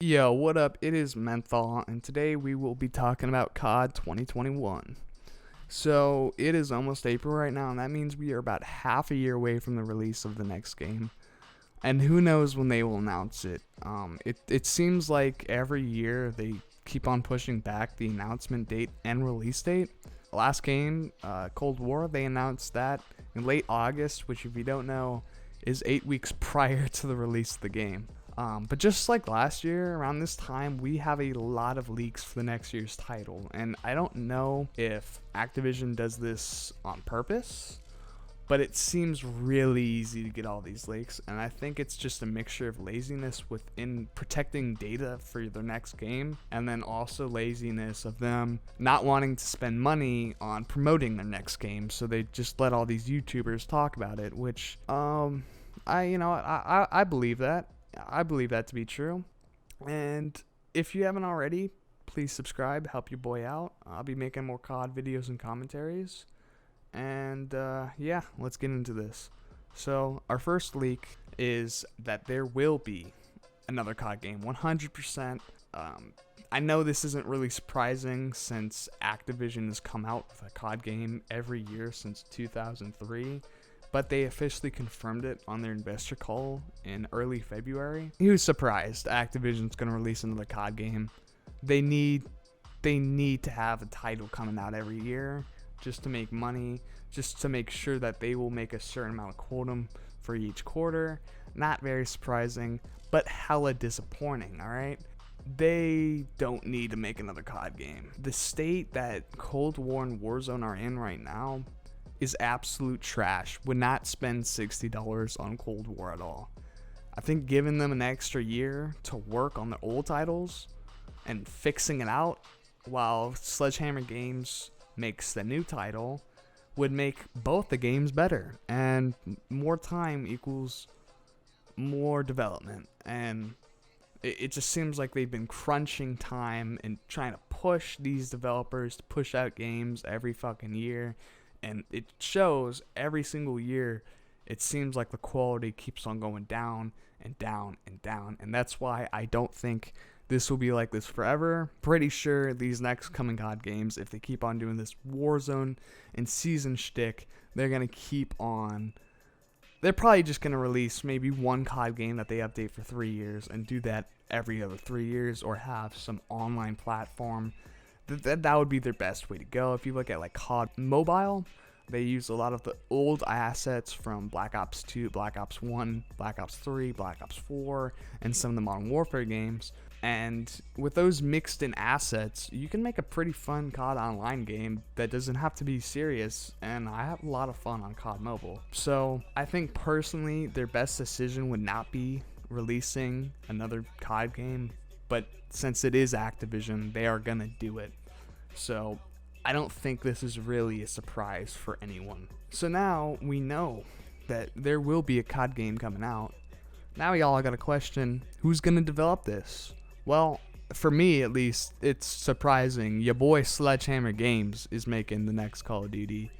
Yo, what up? It is Menthawl, and today we will be talking about COD 2021. So, it is almost April right now, and that means we are about half a year away from the release of the next game. And who knows when they will announce it. It seems like every year they keep on pushing back the announcement date and release date. Last game, Cold War, they announced that in late August, which, if you don't know, is 8 weeks prior to the release of the game. But just like last year, around this time, we have a lot of leaks for the next year's title. And I don't know if Activision does this on purpose, but it seems really easy to get all these leaks. And I think it's just a mixture of laziness within protecting data for their next game, and then also laziness of them not wanting to spend money on promoting their next game. So they just let all these YouTubers talk about it, which, I believe that. I believe that to be true. And if you haven't already, please subscribe, help your boy out. I'll be making more COD videos and commentaries. And yeah, let's get into this. So, our first leak is that there will be another COD game, 100%. I know this isn't really surprising since Activision has come out with a COD game every year since 2003. But they officially confirmed it on their investor call in early February. Who's surprised Activision's going to release another COD game? They need to have a title coming out every year just to make money, just to make sure that they will make a certain amount of quotum for each quarter. Not very surprising, but hella disappointing, alright? They don't need to make another COD game. The state that Cold War and Warzone are in right now is absolute trash. Would not spend $60 on Cold War at all. I think giving them an extra year to work on the old titles and fixing it out while Sledgehammer Games makes the new title would make both the games better. And more time equals more development. And it just seems like they've been crunching time and trying to push these developers to push out games every fucking year. And it shows every single year. It seems like the quality keeps on going down and down and down. And that's why I don't think this will be like this forever. Pretty sure these next coming COD games, if they keep on doing this Warzone and season shtick, they're going to keep on. They're probably just going to release maybe one COD game that they update for 3 years and do that every other 3 years, or have some online platform. That would be their best way to go. If you look at like COD Mobile, they use a lot of the old assets from Black Ops 2, Black Ops 1, Black Ops 3, Black Ops 4, and some of the Modern Warfare games. And with those mixed in assets, you can make a pretty fun COD online game that doesn't have to be serious. And I have a lot of fun on COD Mobile. So I think personally, their best decision would not be releasing another COD game. But since it is Activision, they are going to do it. So I don't think this is really a surprise for anyone. So now we know that there will be a COD game coming out. Now y'all got a question, who's going to develop this? Well, for me at least, it's surprising. Your boy Sledgehammer Games is making the next Call of Duty.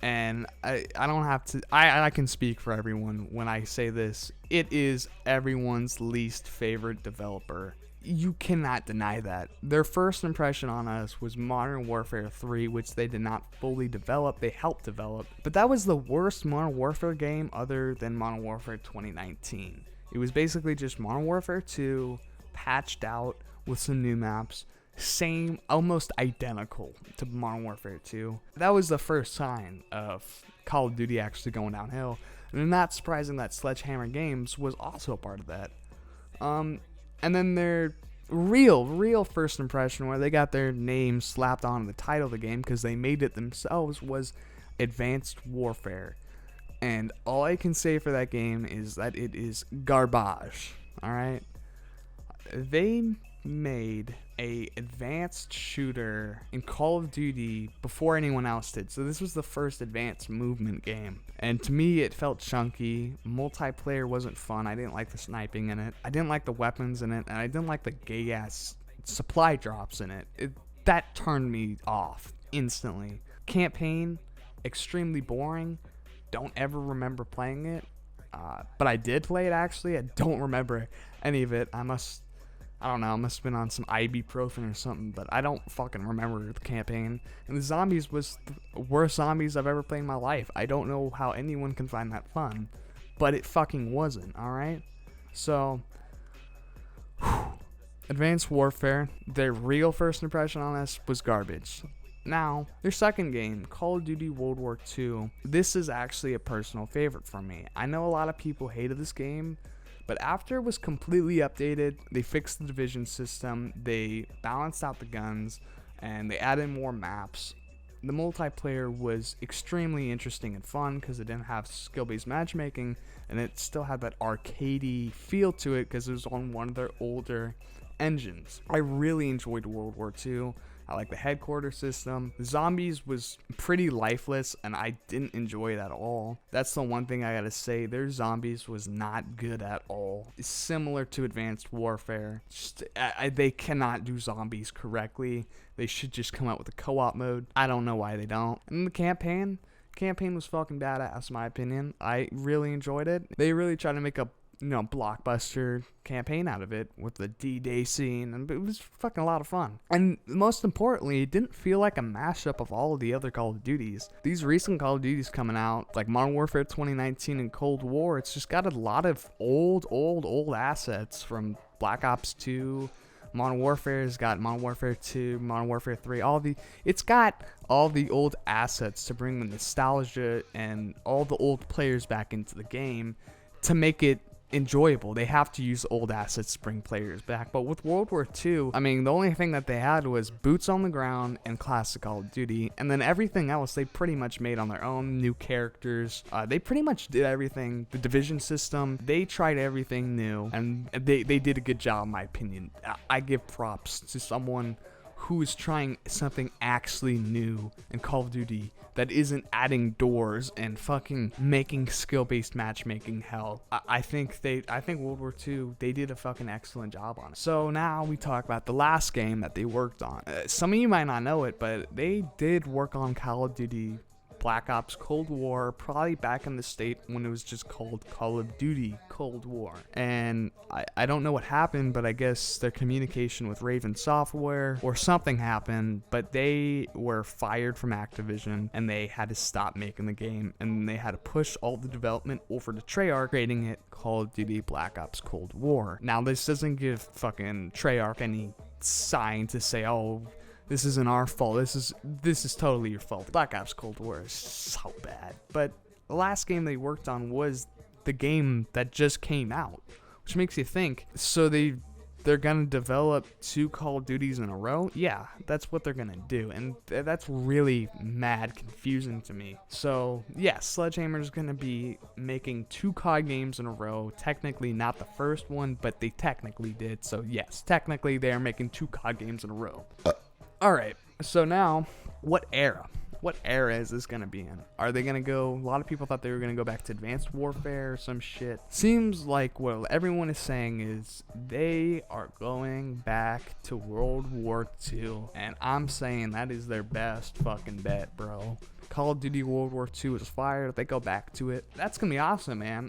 And I don't have to, I can speak for everyone when I say this. It is everyone's least favorite developer. You cannot deny that. Their first impression on us was Modern Warfare 3, which they did not fully develop. They helped develop. But that was the worst Modern Warfare game other than Modern Warfare 2019. It was basically just Modern Warfare 2 patched out with some new maps. Same, almost identical to Modern Warfare 2. That was the first sign of Call of Duty actually going downhill. And not surprising that Sledgehammer Games was also a part of that. And then their real first impression, where they got their name slapped on the title of the game because they made it themselves, was Advanced Warfare. And all I can say for that game is that it is garbage. Alright? They made a advanced shooter in Call of Duty before anyone else did. So this was the first advanced movement game. And to me, it felt chunky. Multiplayer wasn't fun. I didn't like the sniping in it. I didn't like the weapons in it. And I didn't like the gay-ass supply drops in it. That turned me off instantly. Campaign, extremely boring. Don't ever remember playing it. But I did play it, actually. I don't remember any of it. I must I don't know, I must have been on some ibuprofen or something, but I don't fucking remember the campaign. And the zombies was the worst zombies I've ever played in my life. I don't know how anyone can find that fun, but it fucking wasn't, alright? So, Advanced Warfare, their real first impression on this was garbage. Now, their second game, Call of Duty World War II, this is actually a personal favorite for me. I know a lot of people hated this game, but after it was completely updated, they fixed the division system, they balanced out the guns, and they added more maps. The multiplayer was extremely interesting and fun because it didn't have skill-based matchmaking, and it still had that arcadey feel to it because it was on one of their older engines. I really enjoyed World War II. I like the headquarters system. The zombies was pretty lifeless, and I didn't enjoy it at all. That's the one thing I gotta say. Their zombies was not good at all. It's similar to Advanced Warfare. They cannot do zombies correctly. They should just come out with a co-op mode. I don't know why they don't. And the campaign was fucking badass in my opinion. I really enjoyed it. They really tried to make a blockbuster campaign out of it with the D-Day scene, and it was fucking a lot of fun. And most importantly, it didn't feel like a mashup of all of the other Call of Duties. These recent Call of Duties coming out, like Modern Warfare 2019 and Cold War, it's just got a lot of old assets from Black Ops 2. Modern Warfare's got Modern Warfare 2, Modern Warfare 3, it's got all the old assets to bring the nostalgia and all the old players back into the game to make it enjoyable. They have to use old assets to bring players back. But with World War II, I mean, the only thing that they had was boots on the ground and classic Call of Duty, and then everything else they pretty much made on their own. New characters, they pretty much did everything. The division system, they tried everything new, and they did a good job in my opinion. I give props to someone who is trying something actually new in Call of Duty that isn't adding doors and fucking making skill-based matchmaking hell. I think World War II, they did a fucking excellent job on it. So now we talk about the last game that they worked on. Some of you might not know it, but they did work on Call of Duty Black Ops Cold War, probably back in the state when it was just called Call of Duty Cold War. And I don't know what happened, but I guess their communication with Raven Software or something happened, but they were fired from Activision and they had to stop making the game, and they had to push all the development over to Treyarch, creating it Call of Duty Black Ops Cold War. Now this doesn't give fucking Treyarch any sign to say, oh, this isn't our fault. This is totally your fault. Black Ops Cold War is so bad. But the last game they worked on was the game that just came out, which makes you think. So they're gonna develop 2 Call of Duties in a row? Yeah, that's what they're gonna do, and that's really mad confusing to me. So yeah, Sledgehammer's gonna be making 2 COD games in a row. Technically not the first one, but they technically did. So yes, technically they are making 2 COD games in a row. Alright, so now, what era? What era is this going to be in? Are they going to go... A lot of people thought they were going to go back to Advanced Warfare or some shit. Seems like what everyone is saying is they are going back to World War II. And I'm saying that is their best fucking bet, bro. Call of Duty World War II is fire. If they go back to it, that's going to be awesome, man.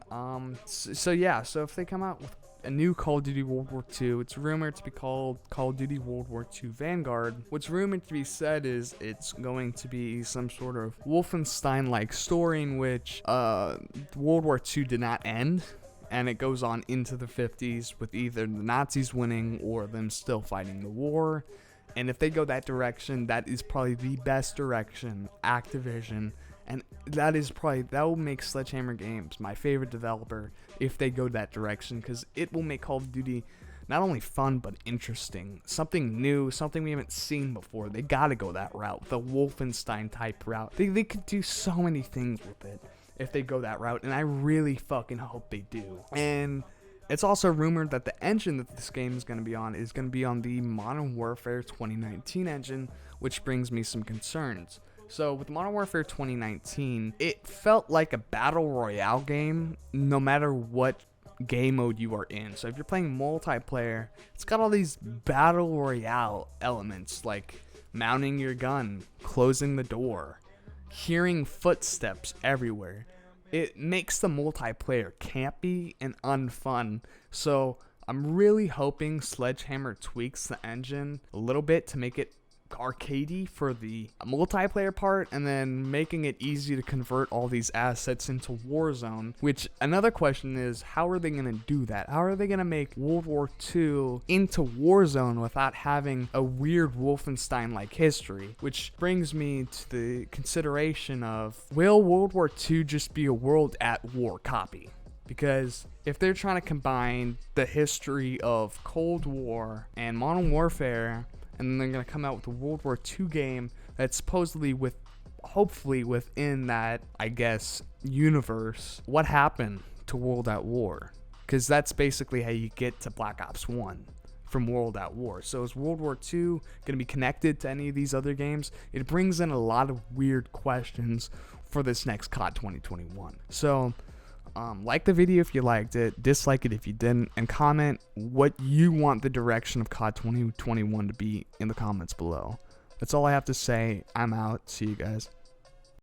So if they come out with a new Call of Duty World War II. It's rumored to be called Call of Duty World War II Vanguard. What's rumored to be said is it's going to be some sort of Wolfenstein-like story in which World War II did not end, and it goes on into the 50s with either the Nazis winning or them still fighting the war. And if they go that direction, that is probably the best direction. Activision. And that will make Sledgehammer Games my favorite developer if they go that direction, because it will make Call of Duty not only fun but interesting. Something new, something we haven't seen before. They gotta go that route, the Wolfenstein type route. They could do so many things with it if they go that route, and I really fucking hope they do. And it's also rumored that the engine that this game is going to be on the Modern Warfare 2019 engine, which brings me some concerns. So with Modern Warfare 2019, it felt like a battle royale game no matter what game mode you are in. So if you're playing multiplayer, it's got all these battle royale elements like mounting your gun, closing the door, hearing footsteps everywhere. It makes the multiplayer campy and unfun. So I'm really hoping Sledgehammer tweaks the engine a little bit to make it arcadey for the multiplayer part, and then making it easy to convert all these assets into Warzone. Which, another question is, how are they going to do that? How are they going to make World War II into Warzone without having a weird Wolfenstein-like history? Which brings me to the consideration of, will World War II just be a World at War copy? Because if they're trying to combine the history of Cold War and Modern Warfare, and then they're going to come out with a World War II game that's supposedly hopefully within that, I guess, universe, what happened to World at War? Because that's basically how you get to Black Ops 1 from World at War. So is World War II going to be connected to any of these other games? It brings in a lot of weird questions for this next COD 2021. So like the video if you liked it, dislike it if you didn't, and comment what you want the direction of COD 2021 to be in the comments below. That's all I have to say. I'm out. See you guys.